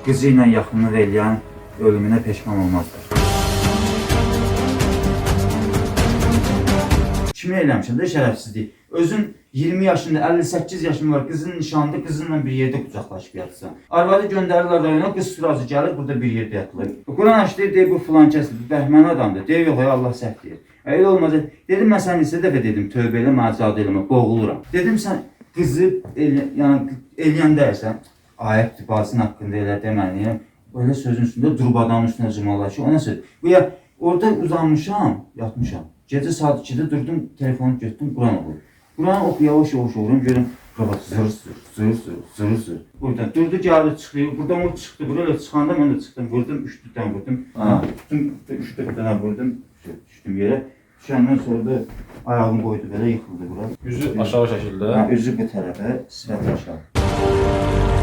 qızı ilə yaxınlıq eləyən ölümünə peşman olmazlar. Kimi eləmişəm də şərəfsizlik. Özün 20 yaşında, 58 yaşında var, qızın nişanında, qızınla bir yerdə qucaqlaşıb yatsan. Arvadı göndərirlər rayona, qız sırası gəlir, burada bir yerdə yatılır. Quran açdı, deyir, bu filan kəsdir, bəhmən adamdır. Deyir, yox, Allah səhv deyir. Elə olmaz. Dedim, mən sən neçə dəfə dedim, tövbə elə, mənə zadə eləmə, boğuluram. Dedim, sən qızı eləyən dərsən, ayət basın haqqında elə deməliyəm. Öyle sözün üstündə durub adamın üstünə cımalaşır. O nə söz? Bu ya, orada uzanmışam, yatmışam. Gecə saat 2'də durdum, telefonu götürdüm, Quran oxuyum. Quran oxu, yavaş oxuyum, görüm, qabat zır. Buradan durdu, gəldi, çıxdı. Buradan o çıxdı, buraya çıxanda mən də çıxdım, vurdum, 3 dənə vurdum. Tuttum, 3 dənə vurdum, düşdüm yerə. Düşəndən sonra da ayağımı qoydu, belə yıxıldı bura. Üzü aşağı şəkildə. Üzü bu tərəfə, sifət aşağı.